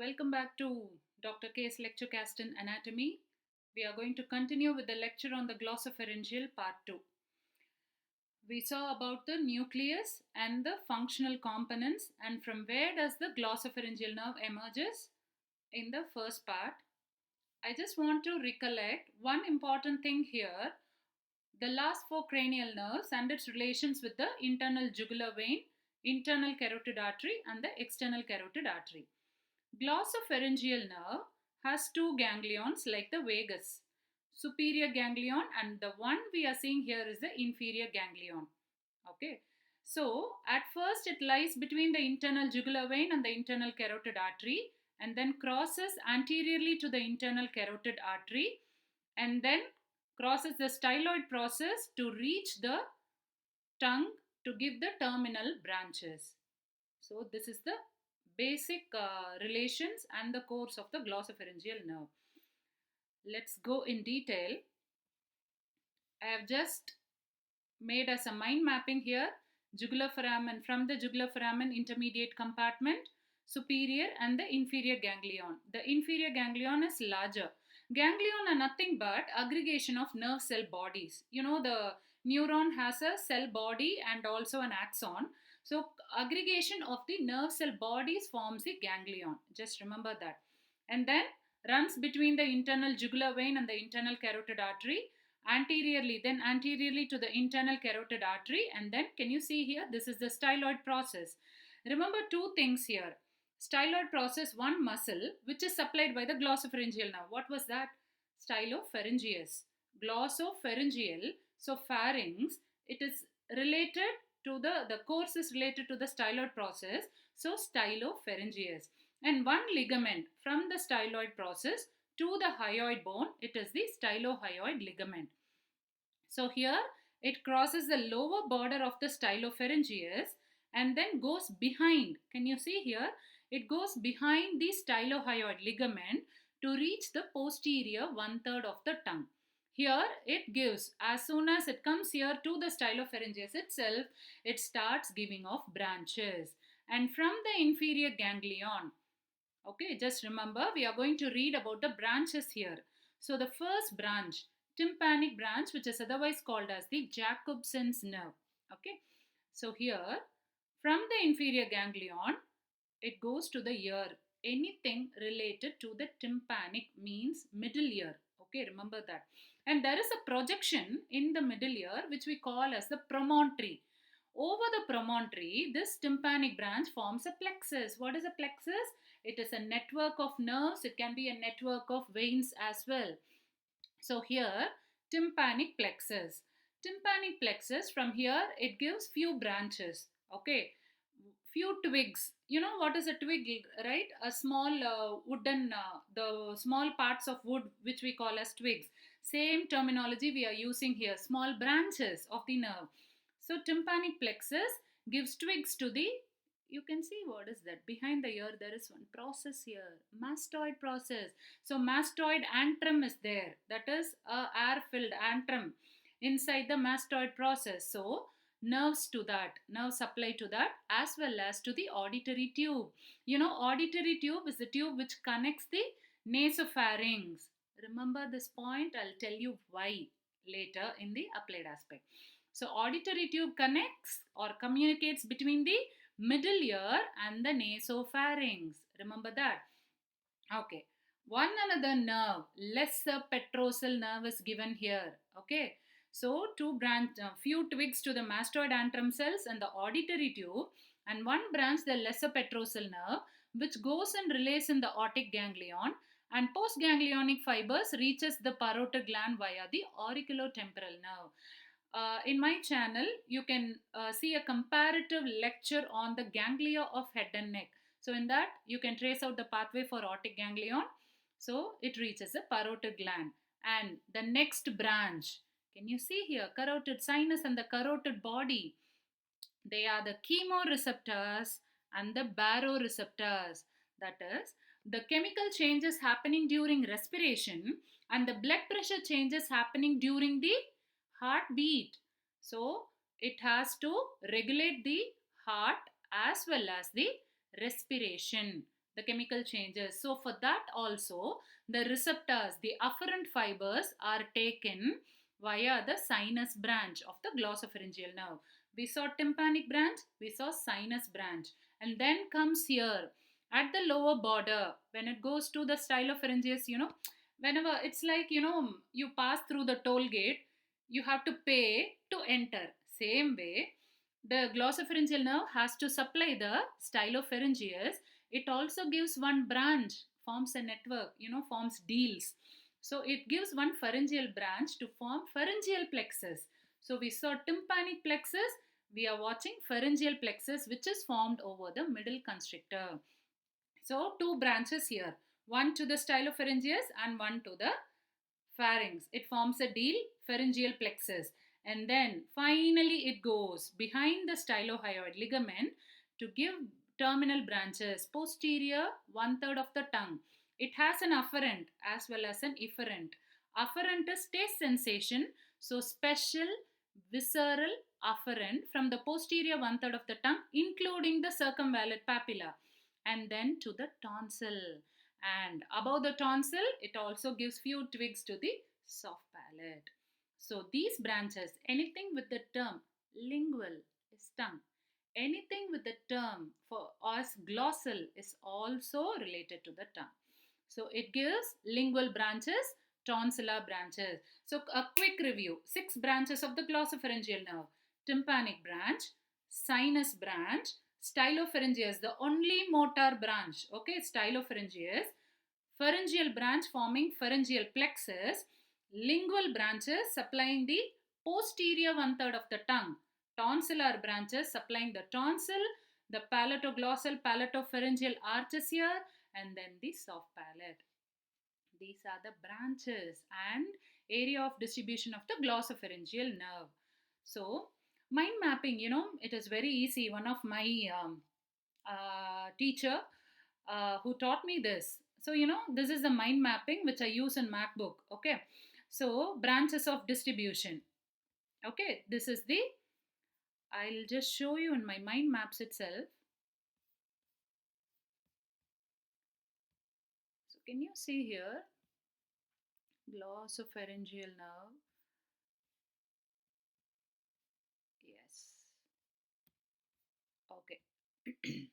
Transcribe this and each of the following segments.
Welcome back to Dr. K's Lecturecast in Anatomy. We are going to continue with the lecture on the glossopharyngeal part 2. We saw about the nucleus and the functional components and from where does the glossopharyngeal nerve emerges in the first part. I just want to recollect one important thing here. The last four cranial nerves and its relations with the internal jugular vein, internal carotid artery and the external carotid artery. Glossopharyngeal nerve has two ganglions like the vagus, superior ganglion, and the one we are seeing here is the inferior ganglion. Okay, so at first it lies between the internal jugular vein and the internal carotid artery and then crosses anteriorly to the internal carotid artery and then crosses the styloid process to reach the tongue to give the terminal branches. So this is the basic relations and the course of the glossopharyngeal nerve. Let's go in detail. I have just made as a mind mapping here jugular foramen, from the jugular foramen intermediate compartment, superior and the inferior ganglion. The inferior ganglion is larger. Ganglion are nothing but aggregation of nerve cell bodies. You know, the neuron has a cell body and also an axon. So aggregation of the nerve cell bodies forms the ganglion. Just remember that. And then runs between the internal jugular vein and the internal carotid artery anteriorly to the internal carotid artery, and then can you see here, this is the styloid process. Remember two things here. Styloid process, one muscle which is supplied by the glossopharyngeal nerve. What was that? Stylopharyngeus. Glossopharyngeal, so pharynx, it is related to the course is related to the styloid process, so stylopharyngeus. And one ligament from the styloid process to the hyoid bone, it is the stylohyoid ligament. So here it crosses the lower border of the stylopharyngeus and then goes behind. Can you see here? It goes behind the stylohyoid ligament to reach the posterior 1/3 of the tongue. Here it gives, as soon as it comes here to the stylopharyngeus itself, it starts giving off branches. And from the inferior ganglion, okay, just remember we are going to read about the branches here. So the first branch, tympanic branch, which is otherwise called as the Jacobson's nerve. Okay, so here from the inferior ganglion, it goes to the ear. Anything related to the tympanic means middle ear. Okay, remember that. And there is a projection in the middle ear which we call as the promontory. Over the promontory, this tympanic branch forms a plexus. What is a plexus? It is a network of nerves. It can be a network of veins as well. So here, tympanic plexus. Tympanic plexus, from here, it gives few branches. Okay, few twigs. You know what is a twig, right? A small wooden, the small parts of wood which we call as twigs. Same terminology we are using here. Small branches of the nerve. So tympanic plexus gives twigs to the, you can see what is that behind the ear. There is one process here, mastoid process. So mastoid antrum is there, that is a air filled antrum inside the mastoid process. So nerves to that, nerve supply to that, as well as to the auditory tube. You know, auditory tube is the tube which connects the nasopharynx. Remember this point, I'll tell you why later in the applied aspect. So auditory tube connects or communicates between the middle ear and the nasopharynx. Remember that. Okay. One another nerve, lesser petrosal nerve is given here. Okay. So two branch, few twigs to the mastoid antrum cells and the auditory tube, and one branch the lesser petrosal nerve, which goes and relays in the otic ganglion, and postganglionic fibers reaches the parotid gland via the auriculotemporal nerve. In my channel, you can see a comparative lecture on the ganglia of head and neck. So in that, you can trace out the pathway for otic ganglion. So it reaches the parotid gland. And the next branch, can you see here, carotid sinus and the carotid body? They are the chemoreceptors and the baroreceptors. That is, the chemical changes happening during respiration and the blood pressure changes happening during the heartbeat. So it has to regulate the heart as well as the respiration. the chemical changes. So for that also, the receptors, the afferent fibers are taken via the sinus branch of the glossopharyngeal nerve. We saw tympanic branch, we saw sinus branch, and then comes here at the lower border when it goes to the stylopharyngeus, whenever it's like, you pass through the toll gate, you have to pay to enter. Same way, the glossopharyngeal nerve has to supply the stylopharyngeus. It also gives one branch, forms a network, forms deals. So it gives one pharyngeal branch to form pharyngeal plexus. So we saw tympanic plexus, we are watching pharyngeal plexus, which is formed over the middle constrictor. So two branches here, one to the stylopharyngeus and one to the pharynx. It forms a deal, pharyngeal plexus. And then finally it goes behind the stylohyoid ligament to give terminal branches, posterior one third of the tongue. It has an afferent as well as an efferent. Afferent is taste sensation, so special visceral afferent from the posterior one third of the tongue, including the circumvallate papilla, and then to the tonsil, and above the tonsil it also gives few twigs to the soft palate. So these branches, anything with the term lingual is tongue, anything with the term for us glossal is also related to the tongue. So it gives lingual branches, tonsillar branches. So a quick review: 6 branches of the glossopharyngeal nerve: tympanic branch, sinus branch, stylopharyngeus, the only motor branch, okay, stylopharyngeus, pharyngeal branch forming pharyngeal plexus, lingual branches supplying the posterior one third of the tongue, tonsillar branches supplying the tonsil, the palatoglossal palatopharyngeal arches here, and then the soft palate. These are the branches and area of distribution of the glossopharyngeal nerve. So mind mapping, it is very easy. One of my teacher who taught me this. So this is the mind mapping which I use in MacBook. Okay, so branches of distribution. Okay, this is the, I'll just show you in my mind maps itself. So can you see here, glossopharyngeal nerve? Yes. Okay.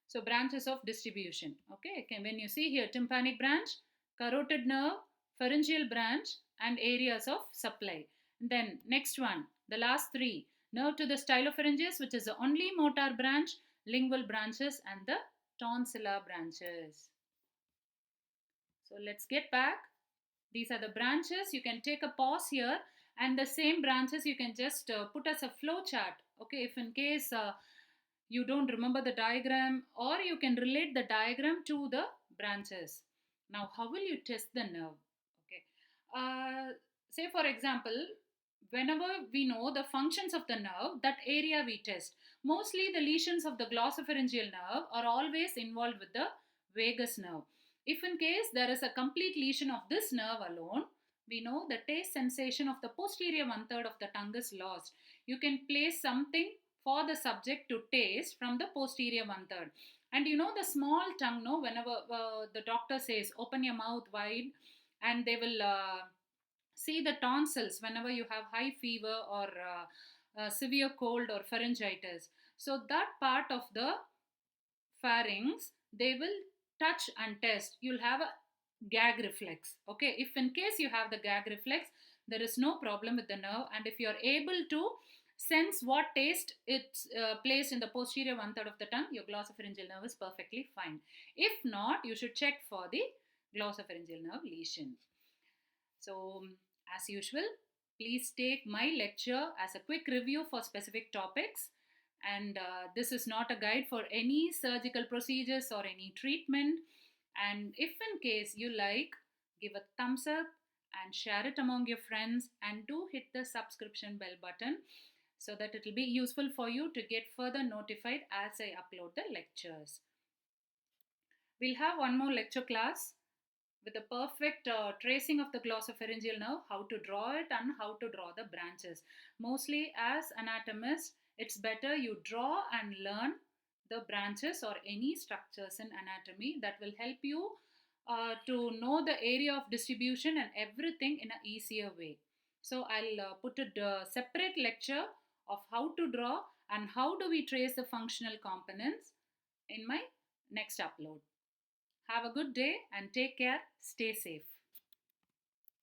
So branches of distribution. Okay, when you see here, tympanic branch, carotid nerve, pharyngeal branch, and areas of supply. And then next one, the last 3, nerve to the stylopharyngeus, which is the only motor branch, lingual branches, and the tonsillar branches. So let's get back. These are the branches. You can take a pause here, and the same branches you can just put as a flow chart. Okay, if in case you don't remember the diagram, or you can relate the diagram to the branches. Now how will you test the nerve? Okay, say for example, whenever we know the functions of the nerve, that area we test. Mostly the lesions of the glossopharyngeal nerve are always involved with the vagus nerve. If in case there is a complete lesion of this nerve alone, we know the taste sensation of the posterior one third of the tongue is lost. You can place something for the subject to taste from the posterior one third. And the small tongue, no, whenever the doctor says open your mouth wide, and they will see the tonsils whenever you have high fever or severe cold or pharyngitis. So that part of the pharynx they will touch and test. You'll have a gag reflex. Okay, if in case you have the gag reflex, there is no problem with the nerve, and if you are able to sense what taste it's placed in the posterior one third of the tongue, your glossopharyngeal nerve is perfectly fine. If not, you should check for the glossopharyngeal nerve lesion. So as usual, please take my lecture as a quick review for specific topics, and this is not a guide for any surgical procedures or any treatment. And if in case you like, give a thumbs up and share it among your friends, and do hit the subscription bell button so that it will be useful for you to get further notified as I upload the lectures. We'll have one more lecture class with a perfect tracing of the glossopharyngeal nerve, how to draw it and how to draw the branches. Mostly as anatomists, it's better you draw and learn the branches or any structures in anatomy that will help you to know the area of distribution and everything in an easier way. So I'll put a separate lecture of how to draw and how do we trace the functional components in my next upload. Have a good day and take care. Stay safe.